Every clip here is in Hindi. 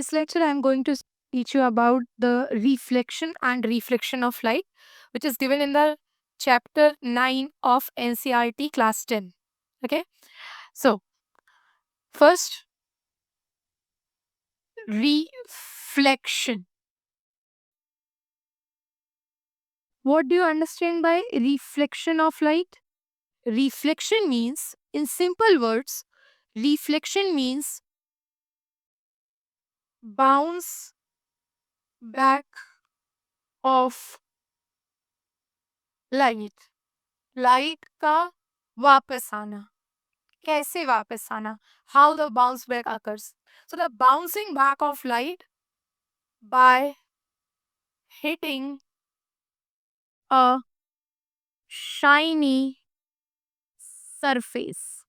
this lecture, I am going to teach you about the reflection and reflection of light, which is given in the chapter 9 of NCERT class 10. Okay, so first, reflection. What do you understand by reflection of light? Reflection means, in simple words, reflection means bounce back of light. Light का वापस आना. कैसे वापस आना? How the bounce back occurs. So the bouncing back of light by hitting a shiny surface.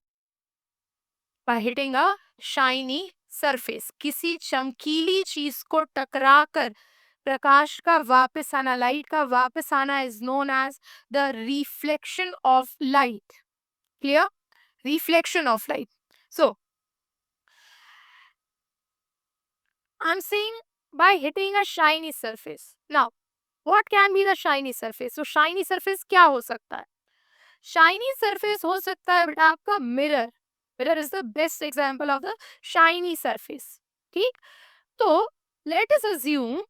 By hitting a shiny surface. किसी चमकीली चीज को टकराकर प्रकाश का वापस आना, लाइट का वापस आना is known as the reflection of light. Clear? Reflection of light. So I'm saying by hitting a shiny surface. Now, what can be the shiny surface? So shiny surface क्या हो सकता है? Shiny surface हो सकता है बेटा आपका mirror. Mirror is the best example of the shiny surface. ठीक? तो let us assume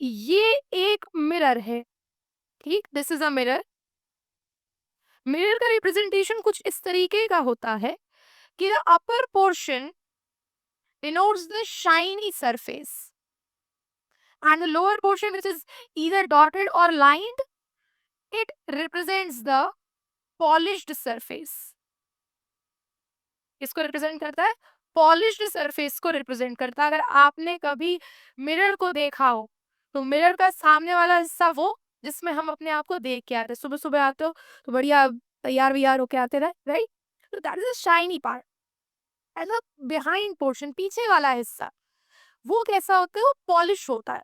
ये एक mirror है. ठीक? This is a mirror. Mirror का representation कुछ इस तरीके का होता है कि the upper portion denotes the shiny surface and the lower portion, which is either dotted or lined, it represents the polished surface. किसको रिप्रेजेंट करता है? पॉलिश्ड सरफेस को रिप्रेजेंट करता है. अगर आपने कभी मिरर को देखा हो तो मिरर का सामने वाला हिस्सा वो जिसमें हम अपने आप को देख के आते हैं. सुबह सुबह आते हो तो बढ़िया तैयार व्यार होके आते रहे, राइट? तो that is a shiny part. And the behind portion, पीछे वाला हिस्सा, वो कैसा होता है? वो पॉलिश होता है.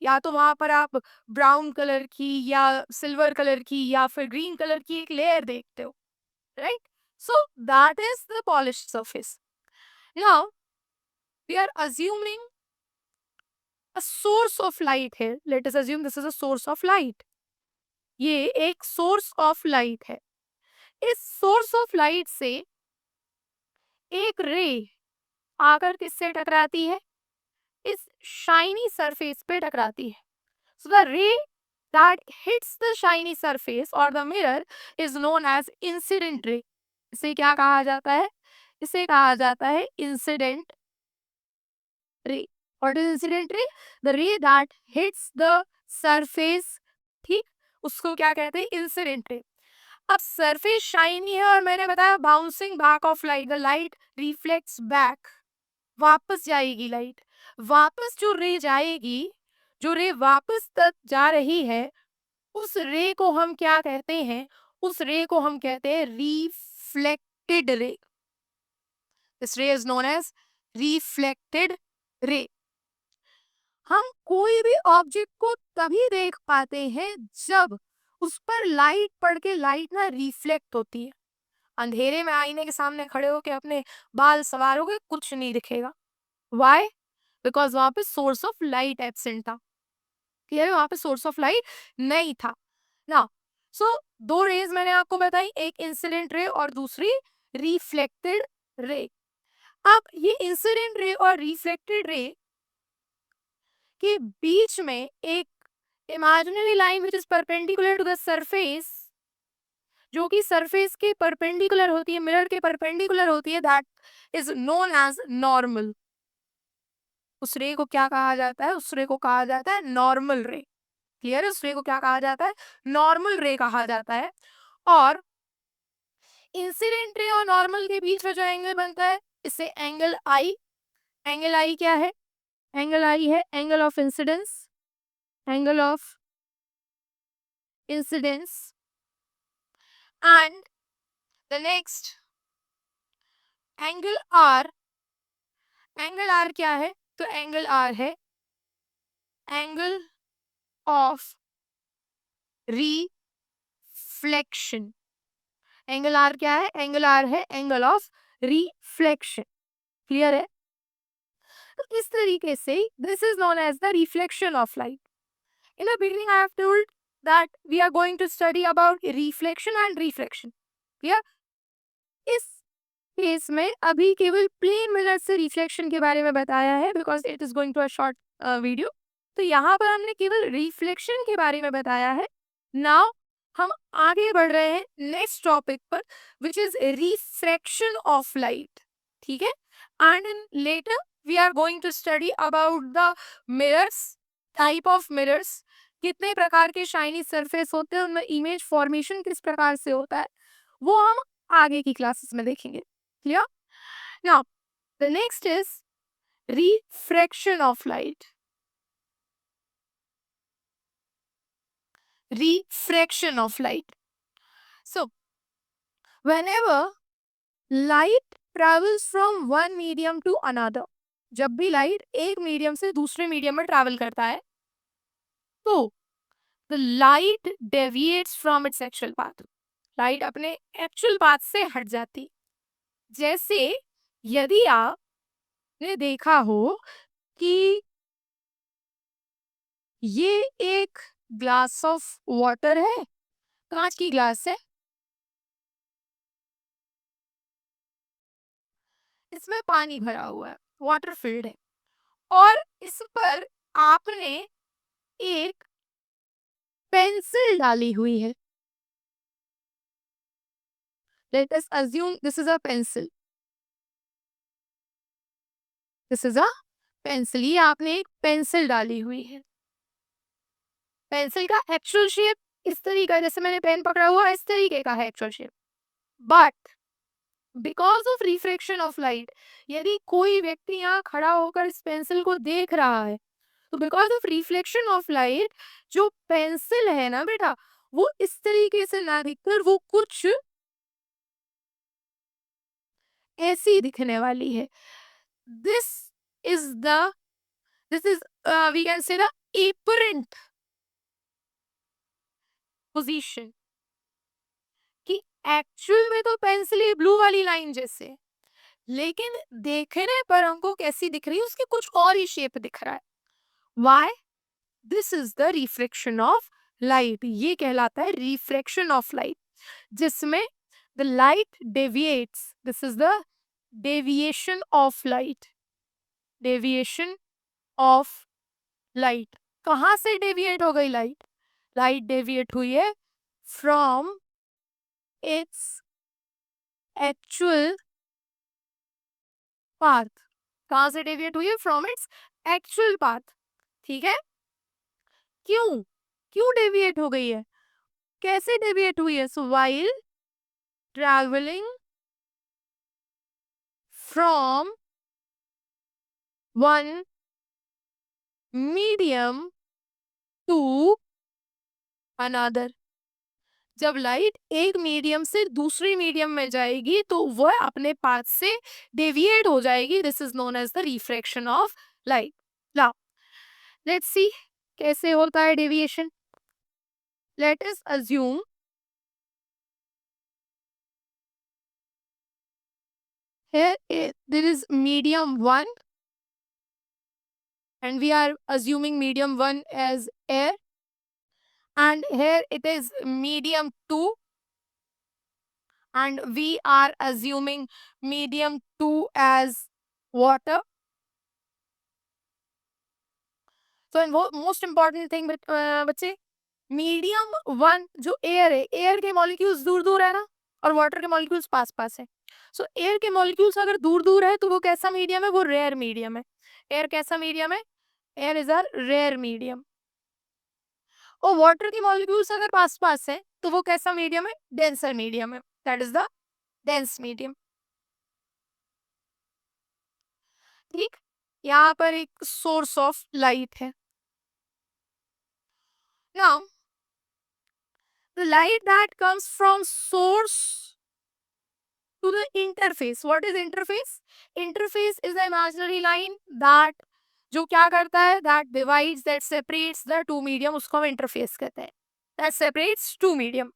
या तो वहां पर आप ब्राउन कलर की या सिल्वर कलर की या फिर ग्रीन कलर की एक लेयर देखते हो, right? So that is the polished surface. Now we are assuming a source of light here. Let us assume this is a source of light. ये एक source of light है. इस source of light से एक ray आकर किससे टकराती है? इस shiny surface पे टकराती है. So the ray that hits the shiny surface or the mirror is known as incident ray. इसे क्या कहा जाता है? इसे कहा जाता है incident ray. What is incident ray? The ray that hits the surface. ठीक, उसको क्या कहते हैं? Incident ray. अब सरफेस शाइनी है और मैंने बताया bouncing back of light. The light reflects back. वापस जाएगी लाइट. वापस जो रे जाएगी, जो रे वापस तक जा रही है, उस रे को हम क्या कहते हैं? उस रे को हम कहते हैं रिफ्लेक्टेड रे. दिस रे is known as reflected ray. हम कोई भी ऑब्जेक्ट को तभी देख पाते हैं जब उस पर लाइट पड़ के लाइट ना रिफ्लेक्ट होती है. अंधेरे में आईने के सामने खड़े होके अपने बाल संवारोगे, कुछ नहीं दिखेगा. वाई? बिकॉज वहां पे सोर्स ऑफ लाइट एब्सेंट था. क्लियर है? वहां पे सोर्स ऑफ लाइट नहीं था ना. सो दो रेज मैंने आपको बताई, एक इंसिडेंट रे और दूसरी रिफ्लेक्टेड रे. अब ये इंसिडेंट रे और रिफ्लेक्टेड रे के बीच में एक imaginary line which is perpendicular to the surface, जो कि सरफेस के परपेंडिकुलर होती है, मिरर के परपेंडिकुलर होती है, that is known as normal. उस रे को क्या कहा जाता है? उस रे को कहा जाता है नॉर्मल रे. क्लियर है? उस रे को क्या कहा जाता है? नॉर्मल रे कहा जाता है. और इंसिडेंट रे और नॉर्मल के बीच में जो एंगल बनता है, इसे एंगल आई. एंगल आई क्या है? एंगल आई है angle of incidence. Angle of incidence. and the next angle R. Angle R क्या है? तो एंगल आर है angle of reflection. Angle R क्या है? एंगल आर है एंगल ऑफ रिफ्लेक्शन. क्लियर है? तो इस तरीके से this is known as the reflection of light. In the beginning, I have told that we are going to study about reflection and refraction. Yeah, इस केस में अभी केवल प्लेन मिरर से रिफ्लेक्शन के बारे में बताया है because it is going to a short video. तो यहाँ पर हमने केवल रिफ्लेक्शन के बारे में बताया है. नाउ हम आगे बढ़ रहे हैं नेक्स्ट टॉपिक पर which is refraction of light. ठीक है. And in later we are going to study about the mirrors, type of mirrors, कितने प्रकार के शाइनी सरफेस होते हैं, उनमें इमेज फॉर्मेशन किस प्रकार से होता है, वो हम आगे की क्लासेस में देखेंगे. Clear. Now the next is refraction of light. Refraction of light. So whenever light travels from one medium to another, जब भी लाइट एक मीडियम से दूसरे मीडियम में ट्रैवल करता है तो the light deviates from its actual path. Light अपने एक्चुअल पाथ से हट जाती. जैसे यदि आपने देखा हो कि ये एक ग्लास ऑफ वाटर है, कांच की ग्लास है, इसमें पानी भरा हुआ है, वाटर फिल्ड है, और इस पर आपने एक पेंसिल डाली हुई है. Late us assume this is a pencil. This is a pencil. ये आपने एक पेंसिल डाली हुई है. पेंसिल का एक्चुअल शेप इस तरीका, जैसे मैंने पेन पकड़ा हुआ इस तरीके का है actual shape. But because of refraction of light, यदि कोई व्यक्ति यहाँ खड़ा होकर इस पेंसिल को देख रहा है तो because of reflection of light जो पेंसिल है ना बेटा, वो इस तरीके से ना दिखकर वो कुछ ऐसी दिखने वाली है. This is the this is we can say the apparent position कि एक्चुअल में तो पेंसिल ब्लू वाली लाइन जैसे, लेकिन देखने पर हमको कैसी दिख रही है, उसके कुछ और ही शेप दिख रहा है. Why? This is the refraction of light. ये कहलाता है रिफ्रैक्शन ऑफ लाइट, जिसमें the light deviates. This is the deviation of light. Deviation of light. कहाँ से डेविएट हो गई लाइट? लाइट डेविएट हुई है फ्रॉम इट्स एक्चुअल पाथ. कहाँ से डेविएट हुई है? From its actual path. ठीक है. क्यों क्यों डेविएट हो गई है? कैसे डेविएट हुई है? So while travelling from one medium to another. जब लाइट एक मीडियम से दूसरी मीडियम में जाएगी तो वह अपने पाथ से डेविएट हो जाएगी. This is known as the refraction of light. Now let's see कैसे होता है deviation. Let us assume there is medium 1 and we are assuming medium 1 as air, and here it is medium 2 and we are assuming medium 2 as water. So most important thing बच्चे, मीडियम 1 जो एयर है, एयर के मॉलिक्यूल्स दूर दूर है ना और वाटर के मॉलिक्यूल्स पास पास है. सो एयर के मॉलिक्यूल्स अगर दूर दूर है तो वो कैसा मीडियम है? वो रेयर मीडियम है. एयर कैसा मीडियम है? Air is a rare medium. और वाटर की मॉलिक्यूल्स अगर पास पास है तो वो कैसा मीडियम है? डेंसर मीडियम है. That is the dense medium. ठीक. यहाँ पर एक सोर्स ऑफ लाइट है. Now the light that comes from source to the interface. What is interface? Interface is the imaginary line that जो क्या करता है? That divides, that separates the two medium, उसको हम interface कहते हैं. That separates two medium.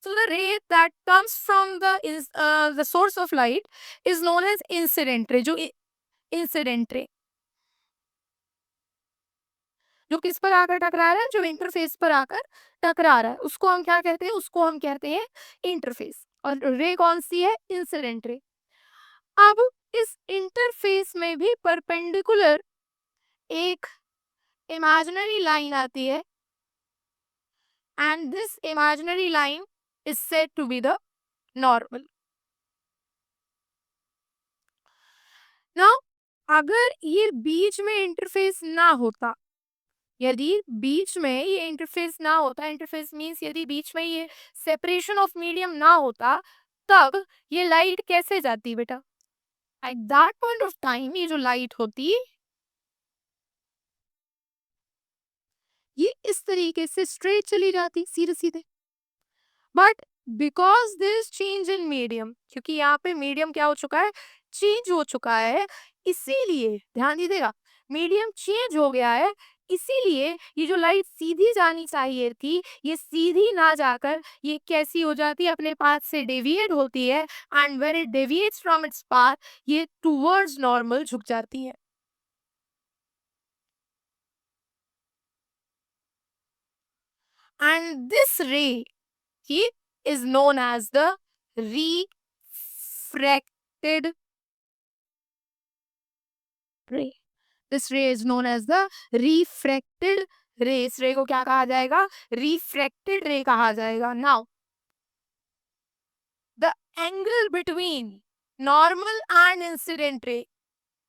So the ray that comes from the source of light is known as incident ray. जो incident ray. जो किस पर आकर टकरा रहा है, जो इंटरफेस पर आकर टकरा रहा है, उसको हम क्या कहते हैं, उसको हम कहते हैं इंटरफेस। और रे कौन सी है, इंसिडेंट रे। अब इस इंटरफेस में भी परपेंडिकुलर एक इमेजिनरी लाइन आती है, and this imaginary line is said to be the normal. Now अगर ये बीच में इंटरफेस ना होता, यदि बीच में ये इंटरफेस ना होता, इंटरफेस मीन्स यदि बीच में ये सेपरेशन ऑफ मीडियम ना होता, तब ये लाइट कैसे जाती बेटा? At that point of time ये जो लाइट होती, ये इस तरीके से स्ट्रेट चली जाती, सीधे सीधे। But because this change in medium, क्योंकि यहाँ पे मीडियम क्या हो चुका है, चेंज हो चुका है, इसीलिए ध्यान दीजिएगा, मीडियम चेंज हो गया है, इसीलिए ये जो लाइट सीधी जानी चाहिए थी, ये सीधी ना जाकर ये कैसी हो जाती है, अपने पाथ से डेविएट होती है, and when it deviates from its path, ये टुवर्ड्स नॉर्मल झुक जाती है। एंड दिस रे he is known as the refracted ray. This ray is known as the refracted ray. इस रे को क्या कहा जाएगा, refracted ray कहा जाएगा। Now the angle between normal and incident ray,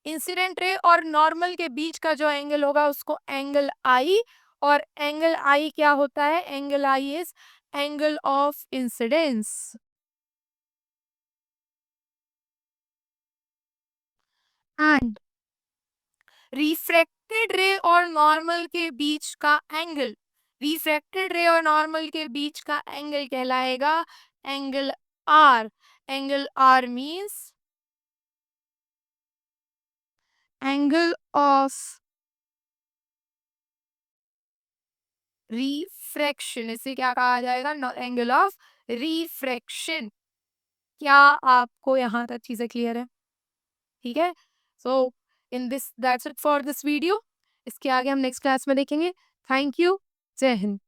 incident ray और नॉर्मल के बीच का जो एंगल होगा उसको एंगल आई, और एंगल आई क्या होता है, angle I is angle of incidence. And refracted रे और नॉर्मल के बीच का एंगल, रिफ्रैक्टेड रे और नॉर्मल के बीच का एंगल कहलाएगा angle R. Angle R means angle of refraction. इसे क्या कहा जाएगा, एंगल ऑफ रिफ्रैक्शन। क्या आपको यहाँ तक चीजें क्लियर है? ठीक है, so in this that's it for this video. इसके आगे हम नेक्स्ट क्लास में देखेंगे। थैंक यू, जय हिंद।